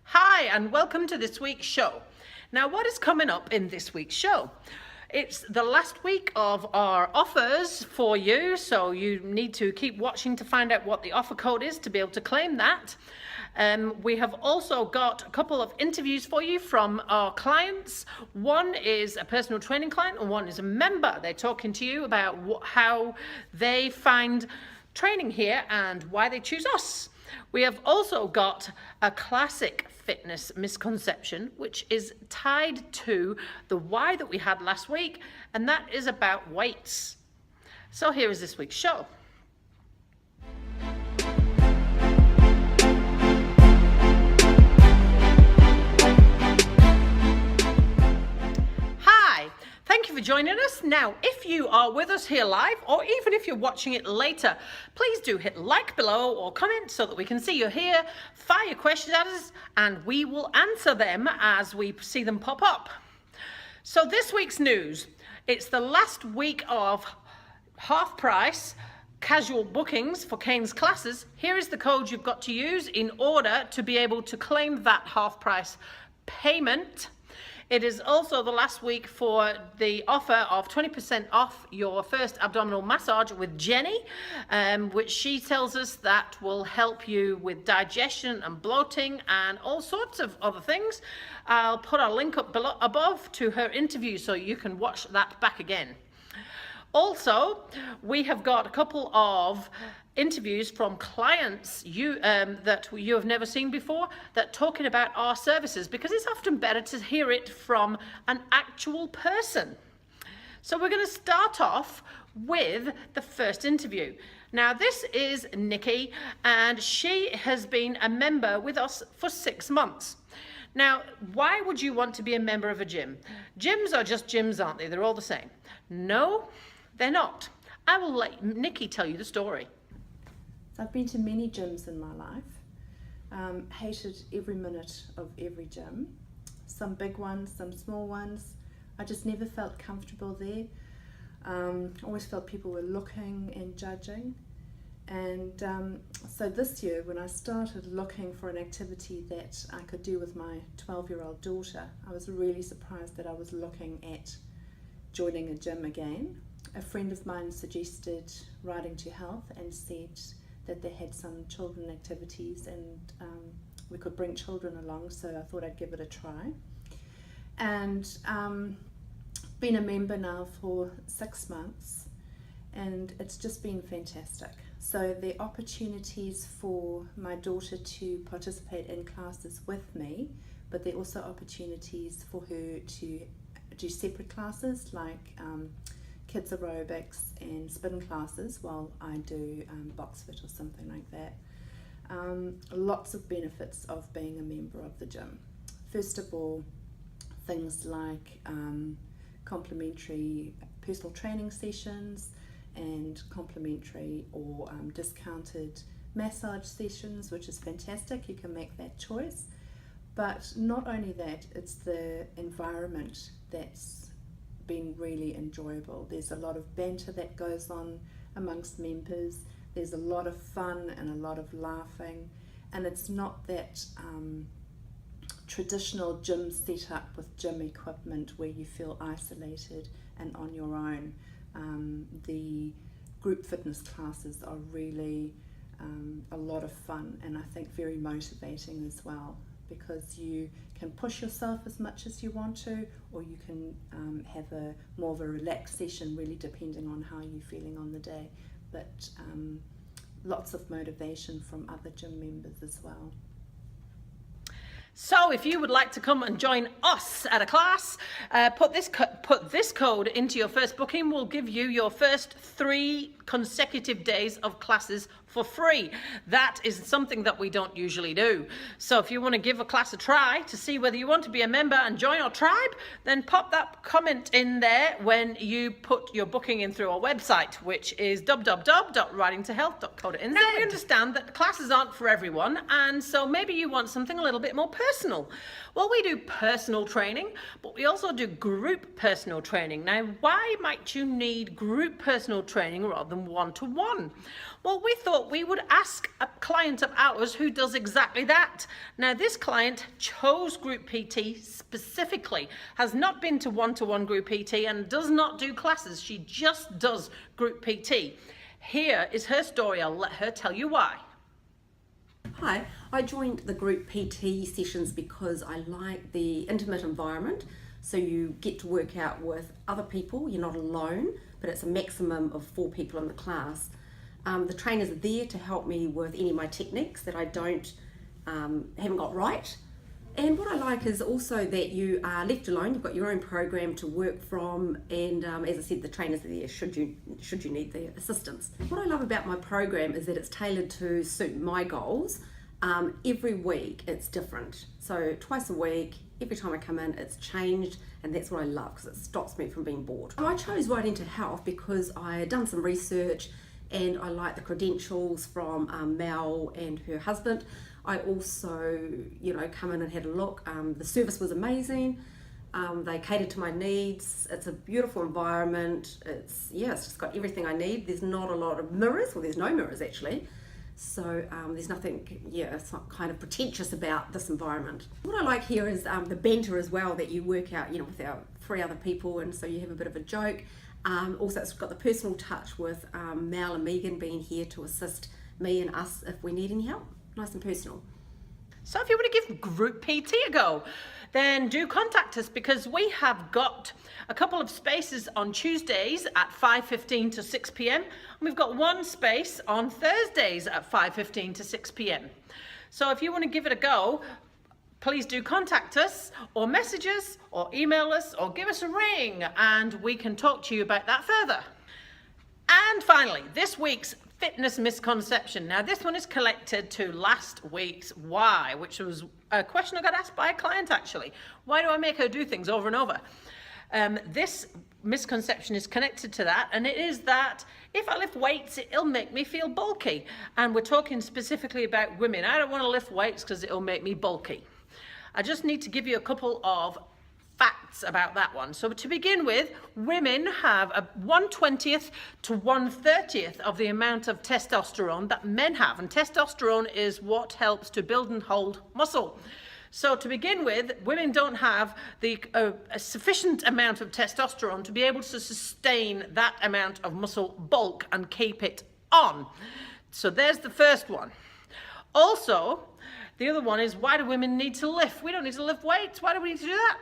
Hi, and welcome to this week's show. Now, what is coming up in this week's show? It's the last week of our offers for you, so you need to keep watching to find out what the offer code is to be able to claim that. We have also got a couple of interviews for you from our clients. One is a personal training client and one is a member. They're talking to you about how they find training here and why they choose us. We have also got a classic fitness misconception, which is tied to the why that we had last week, and that is about weights. So here is this week's show. Thank you for joining us. Now, if you are with us here live, or even if you're watching it later, please do hit like below or comment so that we can see you're here. Fire your questions at us and we will answer them as we see them pop up. So this week's news, it's the last week of half price casual bookings for Kane's classes. Here is the code you've got to use in order to be able to claim that half price payment. It is also the last week for the offer of 20% off your first abdominal massage with Jenny, which she tells us that will help you with digestion and bloating and all sorts of other things. I'll put a link up below, above to her interview so you can watch that back again. Also, we have got a couple of interviews from clients that you have never seen before that talking about our services, because it's often better to hear it from an actual person. So we're going to start off with the first interview. Now this is Nikki, and she has been a member with us for 6 months. Now, why would you want to be a member of a gym? Gyms are just gyms, aren't they? They're all the same. No, they're not. I will let Nikki tell you the story. I've been to many gyms in my life, hated every minute of every gym, some big ones, some small ones. I just never felt comfortable there. Always felt people were looking and judging. And so this year, when I started looking for an activity that I could do with my 12-year-old daughter, I was really surprised that I was looking at joining a gym again. A friend of mine suggested Ryding2Health and said that they had some children activities and we could bring children along, so I thought I'd give it a try. And been a member now for 6 months, and it's just been fantastic. So the opportunities for my daughter to participate in classes with me, but there are also opportunities for her to do separate classes like kids aerobics and spin classes while I do box fit or something like that. Lots of benefits of being a member of the gym. First of all, things like complimentary personal training sessions and complimentary or discounted massage sessions, which is fantastic. You can make that choice. But not only that, it's the environment that's been really enjoyable. There's a lot of banter that goes on amongst members. There's a lot of fun and a lot of laughing, and it's not that traditional gym setup with gym equipment where you feel isolated and on your own. The group fitness classes are really a lot of fun, and I think very motivating as well, because you can push yourself as much as you want to, or you can have a more of a relaxed session, really depending on how you're feeling on the day. But lots of motivation from other gym members as well. So if you would like to come and join us at a class, put this code into your first booking. We'll give you your first 3 consecutive days of classes for free. That is something that we don't usually do. So if you want to give a class a try to see whether you want to be a member and join our tribe, then pop that comment in there when you put your booking in through our website, which is www.ryding2health.co.nz. Now we understand that classes aren't for everyone, and so maybe you want something a little bit more personal. Well, we do personal training, but we also do group personal training. Now, why might you need group personal training rather than one-to-one? Well, we thought we would ask a client of ours who does exactly that. Now, this client chose group PT specifically, has not been to one-to-one group PT and does not do classes. She just does group PT. Here is her story. I'll let her tell you why. Hi, I joined the group PT sessions because I like the intimate environment. So you get to work out with other people, you're not alone, but it's a maximum of 4 people in the class. The trainers are there to help me with any of my techniques that I haven't got right. And what I like is also that you are left alone, you've got your own program to work from, and as I said, the trainers are there should you need the assistance. What I love about my program is that it's tailored to suit my goals. Every week it's different. So twice a week, every time I come in, it's changed, and that's what I love because it stops me from being bored. So I chose Ryding2Health because I had done some research and I like the credentials from Mel and her husband. I also, come in and had a look. The service was amazing. They catered to my needs. It's a beautiful environment. It's just got everything I need. There's not a lot of mirrors. Well, there's no mirrors actually. So there's nothing, it's not kind of pretentious about this environment. What I like here is the banter as well, that you work out, with our 3 other people, and so you have a bit of a joke. Also, it's got the personal touch with Mel and Megan being here to assist me and us if we need any help. Nice and personal. So if you want to give group PT a go, then do contact us, because we have got a couple of spaces on Tuesdays at 5:15 to 6 p.m. and we've got 1 space on Thursdays at 5:15 to 6 p.m. So if you want to give it a go, please do contact us or message us or email us or give us a ring, and we can talk to you about that further. And finally, this week's fitness misconception. Now, this one is connected to last week's why, which was a question I got asked by a client actually. Why do I make her do things over and over? This misconception is connected to that, and it is that if I lift weights, it'll make me feel bulky. And we're talking specifically about women. I don't want to lift weights because it'll make me bulky. I just need to give you a couple of facts about that one. So to begin with, women have a 1/20th to 1/30th of the amount of testosterone that men have, and testosterone is what helps to build and hold muscle. So to begin with, women don't have a sufficient amount of testosterone to be able to sustain that amount of muscle bulk and keep it on. So there's the first one. Also, the other one is, why do women need to lift? We don't need to lift weights. Why do we need to do that?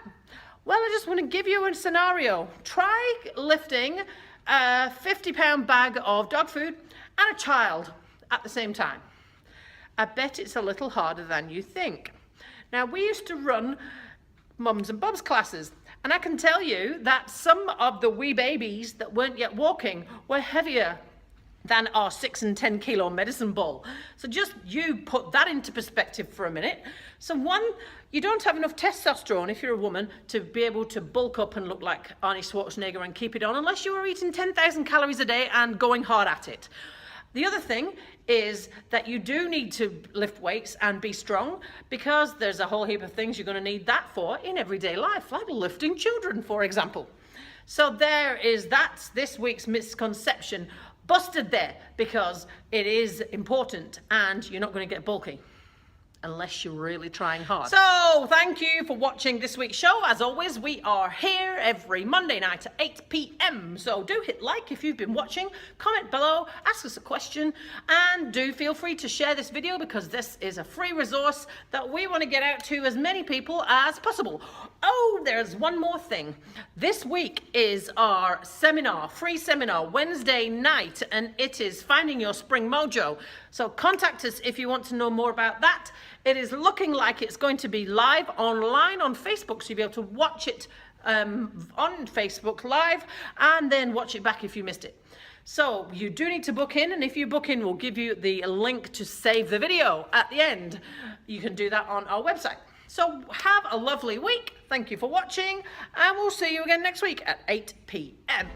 Well, I just want to give you a scenario. Try lifting a 50-pound bag of dog food and a child at the same time. I bet it's a little harder than you think. Now, we used to run mums and bubs classes, and I can tell you that some of the wee babies that weren't yet walking were heavier than our 6 and 10 kilo medicine ball. So just you put that into perspective for a minute. So one, you don't have enough testosterone if you're a woman to be able to bulk up and look like Arnie Schwarzenegger and keep it on, unless you were eating 10,000 calories a day and going hard at it. The other thing is that you do need to lift weights and be strong, because there's a whole heap of things you're going to need that for in everyday life, like lifting children, for example. So that's this week's misconception busted there, because it is important and you're not going to get bulky unless you're really trying hard. So thank you for watching this week's show. As always, we are here every Monday night at 8 p.m. So do hit like if you've been watching, comment below, ask us a question, and do feel free to share this video, because this is a free resource that we want to get out to as many people as possible. Oh, there's one more thing. This week is our seminar, free seminar, Wednesday night, and it is Finding Your Spring Mojo. So contact us if you want to know more about that. It is looking like it's going to be live online on Facebook, so you'll be able to watch it on Facebook live and then watch it back if you missed it. So you do need to book in, and if you book in, we'll give you the link to save the video at the end. You can do that on our website. So have a lovely week. Thank you for watching, and we'll see you again next week at 8 p.m.